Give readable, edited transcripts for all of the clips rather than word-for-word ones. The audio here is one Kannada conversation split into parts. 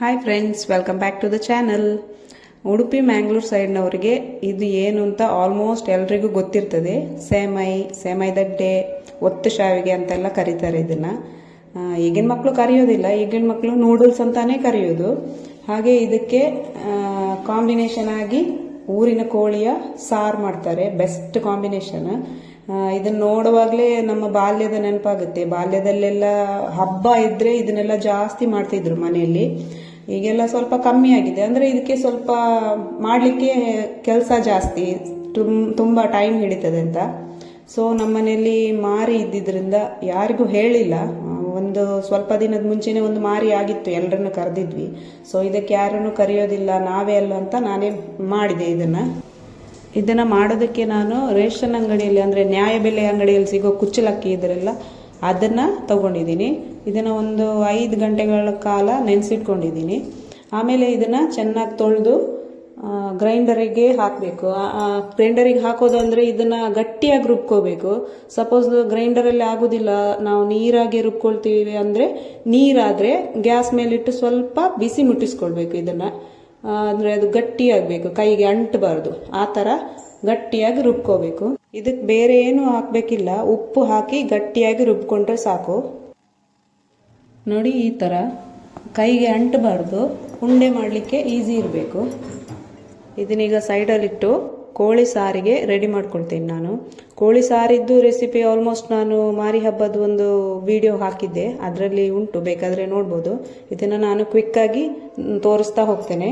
Hi friends, welcome back to the channel. Udupi Mangalore ಸೈಡ್ನವರಿಗೆ ಇದು ಏನು ಅಂತ ಆಲ್ಮೋಸ್ಟ್ ಎಲ್ರಿಗೂ ಗೊತ್ತಿರ್ತದೆ. ಸೇಮೈ ದಡ್ಡೆ, ಒತ್ತು ಶಾವಿಗೆ ಅಂತೆಲ್ಲ ಕರೀತಾರೆ ಇದನ್ನು. ಈಗಿನ ಮಕ್ಕಳು ಕರೆಯೋದಿಲ್ಲ, ಈಗಿನ ಮಕ್ಕಳು ನೂಡಲ್ಸ್ ಅಂತಾನೆ ಕರೆಯೋದು. ಹಾಗೆ ಇದಕ್ಕೆ ಕಾಂಬಿನೇಷನ್ ಆಗಿ ಊರಿನ ಕೋಳಿಯ ಸಾರು ಮಾಡ್ತಾರೆ. Best combination. ಇದನ್ನ ನೋಡುವಾಗಲೇ ನಮ್ಮ ಬಾಲ್ಯದ ನೆನಪಾಗುತ್ತೆ. ಬಾಲ್ಯದಲ್ಲೆಲ್ಲ ಹಬ್ಬ ಇದ್ರೆ ಇದನ್ನೆಲ್ಲ ಜಾಸ್ತಿ ಮಾಡ್ತಿದ್ರು ಮನೆಯಲ್ಲಿ. ಈಗೆಲ್ಲ ಸ್ವಲ್ಪ ಕಮ್ಮಿ ಆಗಿದೆ. ಅಂದರೆ ಇದಕ್ಕೆ ಸ್ವಲ್ಪ ಮಾಡಲಿಕ್ಕೆ ಕೆಲಸ ಜಾಸ್ತಿ, ತುಂಬ ಟೈಮ್ ಹಿಡಿತದೆ ಅಂತ. ಸೊ ನಮ್ಮ ಮನೆಯಲ್ಲಿ ಮಾರಿ ಇದ್ದಿದ್ರಿಂದ ಯಾರಿಗೂ ಹೇಳಿಲ್ಲ. ಒಂದು ಸ್ವಲ್ಪ ದಿನದ ಮುಂಚೆನೇ ಒಂದು ಮಾರಿ ಆಗಿತ್ತು, ಎಲ್ಲರನ್ನು ಕರೆದಿದ್ವಿ. ಸೊ ಇದಕ್ಕೆ ಯಾರನ್ನು ಕರೆಯೋದಿಲ್ಲ, ನಾವೇ ಅಲ್ಲ ಅಂತ ನಾನೇ ಮಾಡಿದೆ ಇದನ್ನು ಮಾಡೋದಕ್ಕೆ ನಾನು ರೇಷನ್ ಅಂಗಡಿಯಲ್ಲಿ, ಅಂದರೆ ನ್ಯಾಯಬೆಲೆ ಅಂಗಡಿಯಲ್ಲಿ ಸಿಗೋ ಕುಚ್ಚಲಕ್ಕಿ ಇದರೆಲ್ಲ ಅದನ್ನು ತಗೊಂಡಿದ್ದೀನಿ. ಇದನ್ನು ಒಂದು 5 ಗಂಟೆಗಳ ಕಾಲ ನೆನೆಸಿಟ್ಕೊಂಡಿದ್ದೀನಿ. ಆಮೇಲೆ ಇದನ್ನು ಚೆನ್ನಾಗಿ ತೊಳೆದು ಗ್ರೈಂಡರಿಗೆ ಹಾಕಬೇಕು. ಗ್ರೈಂಡರಿಗೆ ಹಾಕೋದು ಅಂದರೆ ಇದನ್ನು ಗಟ್ಟಿಯಾಗಿ ರುಬ್ಕೋಬೇಕು. ಸಪೋಸ್ ಗ್ರೈಂಡರಲ್ಲಿ ಆಗೋದಿಲ್ಲ, ನಾವು ನೀರಾಗಿ ರುಬ್ಕೊಳ್ತೀವಿ ಅಂದರೆ ನೀರಾದರೆ ಗ್ಯಾಸ್ ಮೇಲಿಟ್ಟು ಸ್ವಲ್ಪ ಬಿಸಿ ಮುಟ್ಟಿಸ್ಕೊಳ್ಬೇಕು. ಇದನ್ನು ಅಂದರೆ ಅದು ಗಟ್ಟಿಯಾಗಬೇಕು, ಕೈಗೆ ಅಂಟಬಾರ್ದು. ಆ ಥರ ಗಟ್ಟಿಯಾಗಿ ರುಬ್ಕೋಬೇಕು. ಇದಕ್ಕೆ ಬೇರೆ ಏನು ಹಾಕಬೇಕಿಲ್ಲ, ಉಪ್ಪು ಹಾಕಿ ಗಟ್ಟಿಯಾಗಿ ರುಬ್ಕೊಂಡ್ರೆ ಸಾಕು. ನೋಡಿ, ಈ ಥರ ಕೈಗೆ ಅಂಟಬಾರ್ದು, ಉಂಡೆ ಮಾಡಲಿಕ್ಕೆ ಈಸಿ ಇರಬೇಕು. ಇದನ್ನೀಗ ಸೈಡಲ್ಲಿಟ್ಟು ಕೋಳಿ ಸಾರಿಗೆ ರೆಡಿ ಮಾಡ್ಕೊಳ್ತೀನಿ ನಾನು. ಕೋಳಿ ಸಾರಿದ್ದು ರೆಸಿಪಿ ಆಲ್ಮೋಸ್ಟ್ ನಾನು ಮಾರಿ ಹಬ್ಬದ ಒಂದು ವಿಡಿಯೋ ಹಾಕಿದ್ದೆ, ಅದರಲ್ಲಿ ಉಂಟು, ಬೇಕಾದರೆ ನೋಡ್ಬೋದು. ಇದನ್ನು ನಾನು ಕ್ವಿಕ್ಕಾಗಿ ತೋರಿಸ್ತಾ ಹೋಗ್ತೇನೆ.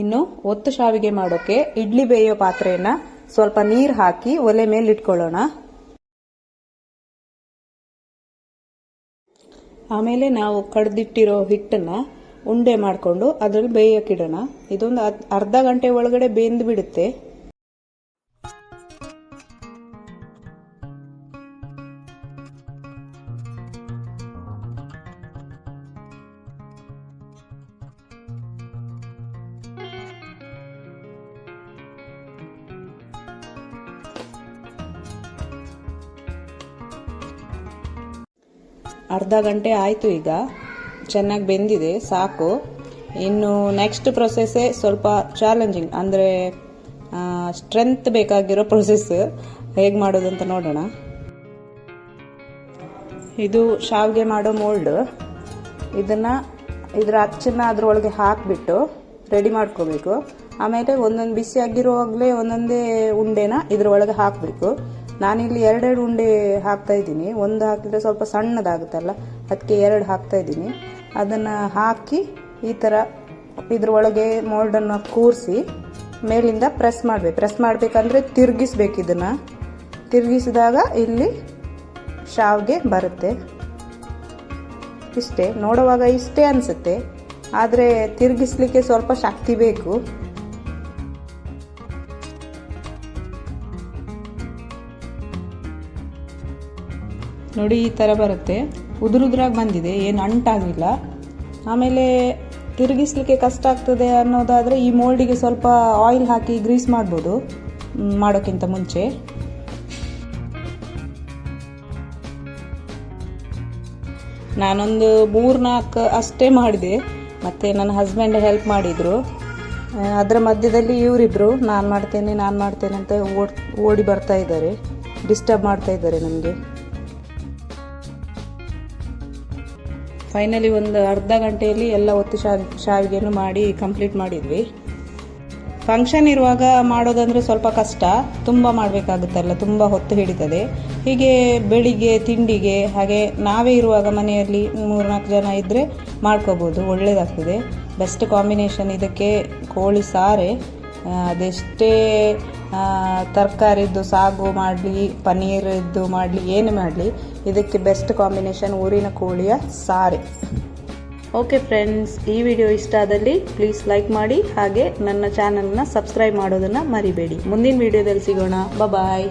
ಇನ್ನು ಒತ್ತು ಶಾವಿಗೆ ಮಾಡೋಕೆ ಇಡ್ಲಿ ಬೇಯೋ ಪಾತ್ರೆಯನ್ನ ಸ್ವಲ್ಪ ನೀರು ಹಾಕಿ ಒಲೆ ಮೇಲೆ ಇಟ್ಕೊಳ್ಳೋಣ. ಆಮೇಲೆ ನಾವು ಕಡ್ದಿಟ್ಟಿರೋ ಹಿಟ್ಟನ್ನ ಉಂಡೆ ಮಾಡಿಕೊಂಡು ಅದರಲ್ಲಿ ಬೇಯಕ್ಕಿಡೋಣ. ಇದೊಂದು ಅರ್ಧ ಗಂಟೆ ಒಳಗಡೆ ಬೆಂದು ಬಿಡುತ್ತೆ. ಅರ್ಧ ಗಂಟೆ ಆಯಿತು, ಈಗ ಚೆನ್ನಾಗಿ ಬೆಂದಿದೆ, ಸಾಕು. ಇನ್ನು ನೆಕ್ಸ್ಟ್ ಪ್ರೊಸೆಸ್ಸೇ ಸ್ವಲ್ಪ ಚಾಲೆಂಜಿಂಗ್, ಅಂದರೆ ಸ್ಟ್ರೆಂತ್ ಬೇಕಾಗಿರೋ ಪ್ರೊಸೆಸ್. ಹೇಗೆ ಮಾಡೋದು ಅಂತ ನೋಡೋಣ. ಇದು ಶಾವಿಗೆ ಮಾಡೋ ಮೋಲ್ಡ್. ಇದರ ಅಚ್ಚನ್ನು ಅದರೊಳಗೆ ಹಾಕಿಬಿಟ್ಟು ರೆಡಿ ಮಾಡ್ಕೋಬೇಕು. ಆಮೇಲೆ ಒಂದೊಂದು ಬಿಸಿ ಆಗಿರುವಾಗಲೇ ಒಂದೊಂದೇ ಉಂಡೆನ ಇದರೊಳಗೆ ಹಾಕಬೇಕು. ನಾನಿಲ್ಲಿ 2 ಉಂಡೆ ಹಾಕ್ತಾ ಇದ್ದೀನಿ. ಒಂದು ಹಾಕಿದರೆ ಸ್ವಲ್ಪ ಸಣ್ಣದಾಗುತ್ತಲ್ಲ, ಅದಕ್ಕೆ 2 ಹಾಕ್ತಾ ಇದ್ದೀನಿ. ಅದನ್ನು ಹಾಕಿ ಈ ಥರ ಇದ್ರೊಳಗೆ ಮೋಲ್ಡನ್ನು ಕೂರಿಸಿ ಮೇಲಿಂದ ಪ್ರೆಸ್ ಮಾಡಬೇಕಂದ್ರೆ ತಿರುಗಿಸ್ಬೇಕು. ಇದನ್ನು ತಿರುಗಿಸಿದಾಗ ಇಲ್ಲಿ ಶಾವಿಗೆ ಬರುತ್ತೆ. ಇಷ್ಟೇ, ನೋಡುವಾಗ ಇಷ್ಟೇ ಅನಿಸುತ್ತೆ, ಆದರೆ ತಿರುಗಿಸ್ಲಿಕ್ಕೆ ಸ್ವಲ್ಪ ಶಕ್ತಿ ಬೇಕು. ನೋಡಿ, ಈ ಥರ ಬರುತ್ತೆ. ಉದುರುದ್ರಾಗಿ ಬಂದಿದೆ, ಏನು ಅಂಟಾಗಿಲ್ಲ. ಆಮೇಲೆ ತಿರುಗಿಸ್ಲಿಕ್ಕೆ ಕಷ್ಟ ಆಗ್ತದೆ ಅನ್ನೋದಾದರೆ ಈ ಮೋಲ್ಡಿಗೆ ಸ್ವಲ್ಪ ಆಯಿಲ್ ಹಾಕಿ ಗ್ರೀಸ್ ಮಾಡ್ಬೋದು ಮಾಡೋಕ್ಕಿಂತ ಮುಂಚೆ. ನಾನೊಂದು 3-4 ಅಷ್ಟೇ ಮಾಡಿದೆ, ಮತ್ತು ನನ್ನ ಹಸ್ಬೆಂಡ್ ಹೆಲ್ಪ್ ಮಾಡಿದರು. ಅದರ ಮಧ್ಯದಲ್ಲಿ ಇವರಿಬ್ಬರು ನಾನು ಮಾಡ್ತೇನೆ ಅಂತ ಓಡಿ ಬರ್ತಾ ಇದ್ದಾರೆ, ಡಿಸ್ಟರ್ಬ್ ಮಾಡ್ತಾ ಇದ್ದಾರೆ ನಮಗೆ. ಫೈನಲಿ ಒಂದು ಅರ್ಧ ಗಂಟೆಯಲ್ಲಿ ಎಲ್ಲ ಒತ್ತು ಶಾವಿಗೆಯನ್ನು ಮಾಡಿ ಕಂಪ್ಲೀಟ್ ಮಾಡಿದ್ವಿ. ಫಂಕ್ಷನ್ ಇರುವಾಗ ಮಾಡೋದಂದರೆ ಸ್ವಲ್ಪ ಕಷ್ಟ, ತುಂಬ ಮಾಡಬೇಕಾಗುತ್ತಲ್ಲ, ತುಂಬ ಹೊತ್ತು ಹಿಡಿತದೆ. ಹೀಗೆ ಬೆಳಿಗ್ಗೆ ತಿಂಡಿಗೆ, ಹಾಗೆ ನಾವೇ ಇರುವಾಗ ಮನೆಯಲ್ಲಿ 3-4 ಜನ ಇದ್ದರೆ ಮಾಡ್ಕೋಬೋದು, ಒಳ್ಳೆಯದಾಗ್ತದೆ. ಬೆಸ್ಟ್ ಕಾಂಬಿನೇಷನ್ ಇದಕ್ಕೆ ಕೋಳಿ ಸಾರೆ. ಅದೆಷ್ಟೇ ತರಕಾರಿದ್ದು ಸಾಗು ಮಾಡಲಿ, ಪನ್ನೀರಿದ್ದು ಮಾಡಲಿ, ಏನು ಮಾಡಲಿ, ಇದಕ್ಕೆ ಬೆಸ್ಟ್ ಕಾಂಬಿನೇಷನ್ ಊರಿನ ಕೋಳಿಯ ಸಾರೆ. ಓಕೆ ಫ್ರೆಂಡ್ಸ್, ಈ ವಿಡಿಯೋ ಇಷ್ಟ ಆದಲ್ಲಿ ಪ್ಲೀಸ್ ಲೈಕ್ ಮಾಡಿ, ಹಾಗೆ ನನ್ನ ಚಾನಲ್ನ ಸಬ್ಸ್ಕ್ರೈಬ್ ಮಾಡೋದನ್ನು ಮರಿಬೇಡಿ. ಮುಂದಿನ ವಿಡಿಯೋದಲ್ಲಿ ಸಿಗೋಣ. ಬಾಯ್.